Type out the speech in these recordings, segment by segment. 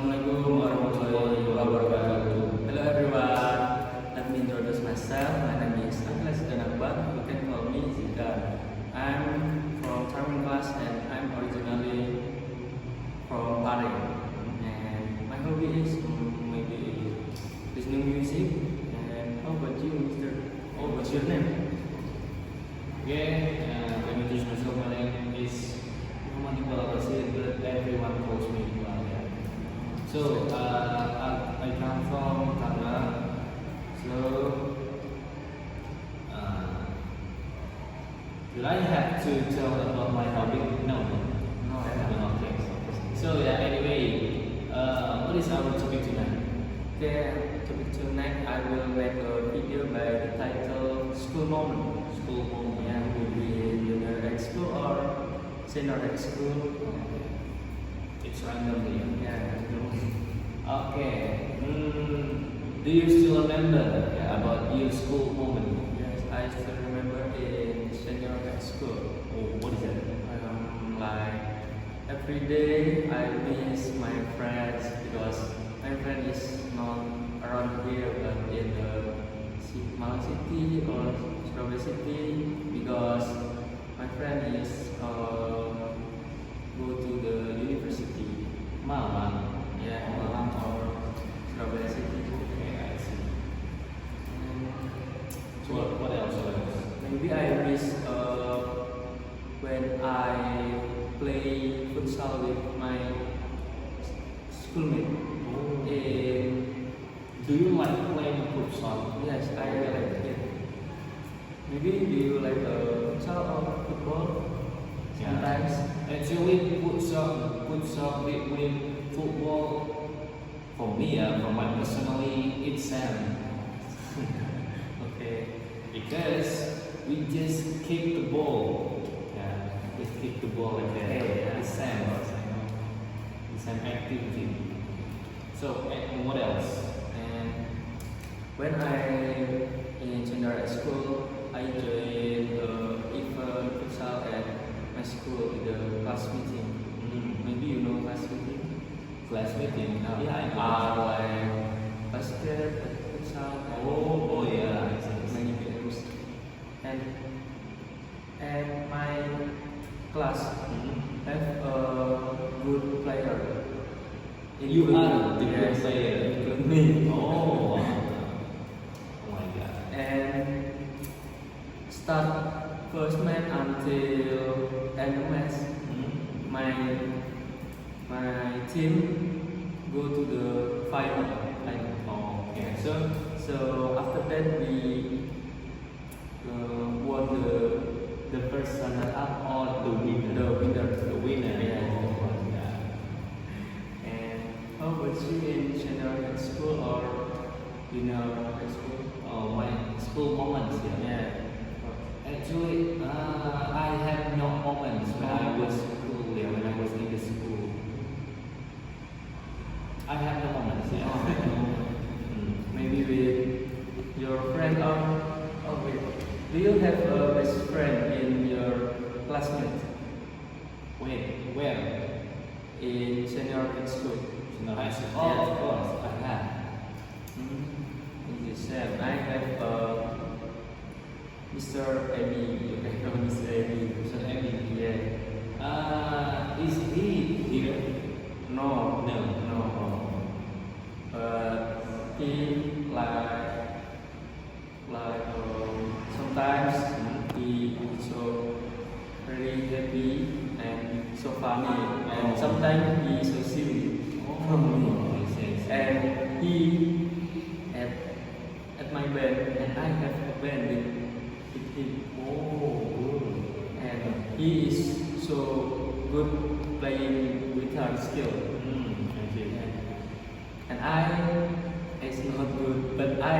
Assalamualaikum warahmatullahi wabarakatuh. Hello everyone. Let me introduce myself. My name is Aklas Danakbar. You can call me Zika. I'm from Thailand class and I'm originally from Paris. And my hobby is maybe listening music. And how about you, Mister? Oh, what's your name? Okay, let me introduce myself. My name is Muhammad Iqbal Al-Basir, but everyone calls me Iqbal. Yeah. So, I come from Tangerang. So, do I have to tell about my hobby? No, I haven't. Okay. So, yeah, anyway, what is our topic tonight? Okay, tonight I will make a video by the title School Moment. School moment. Yeah, will be junior high school or senior high school. It's randomly. Yeah. Okay. Do you still remember about your school moment? Yes, I still remember in senior high school. Oh, what is that? Like every day I miss my friends because my friend is not around here but in the Malang City or Surabaya City because my friend is go to the university. Malang. Yeah, Malang or Surabaya City. Okay, I see. And So what else? maybe I miss when I play futsal with my schoolmate. Do you like playing futsal? Yes, I like it. Maybe do you like futsal or football? Sometimes. Actually, futsal between football, for me, for my personally, it's same. Okay. Because we just kick the ball. Yeah, just kick the ball like that. Okay, yeah. The same. The same activity. So, and what else? And when I in junior high school, I joined event futsal at my school in the class meeting. Maybe you know class meeting. Class meeting. Yeah, I know. Like basket, futsal. Oh, yeah. Many games. And my class have a good player. You are the good Yes, player. include me. Oh, wow. Oh my god. And start first match until end of match. My team go to the final. Oh, okay. So after that we won the first runner up or The winner. The winner. The winner. Yeah. Oh, yeah. And how about you in senior high school or junior high school? Oh, my school moments. Yeah. Actually, I had no moments when I was school. Yeah, when I was in the school, I had no moments. Yeah. Maybe with your friend or wait. Do you have a best friend in your classmate Wait, where? in senior high school? In high school. Yeah. Oh, of course, I had. In the same, I have Mr. Eddie. You can know Mr. Eddie. Mr. Eddie. Yeah. Is he here? No. No. But he sometimes he so very happy and so funny and sometimes he so silly. Yes. And he at my band and I have a band with him. Oh, good. And he is so good playing guitar skill. I see. And I is not good, but I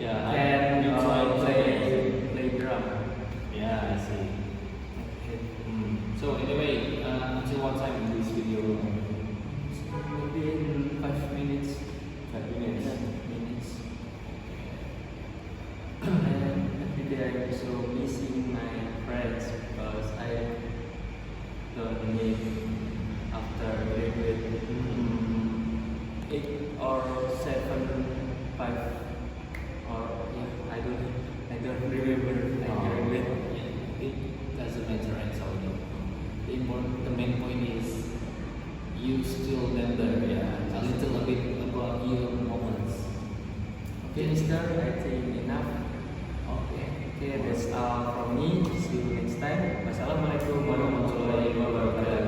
Yeah, can you try to play drum. Yeah, I see. So anyway, until what time in this video? Maybe in 5 minutes. 5 minutes. Minutes. And every day I'm so missing my friends because I don't meet after graduate. 5 or yeah, I don't remember. I can't remember. Yeah, it doesn't matter actually. The main point is you still remember a little bit about your moments. Okay, Mister, I think enough. Okay. Okay, that's all from me. See you next time. Wassalamualaikum warahmatullahi wabarakatuh.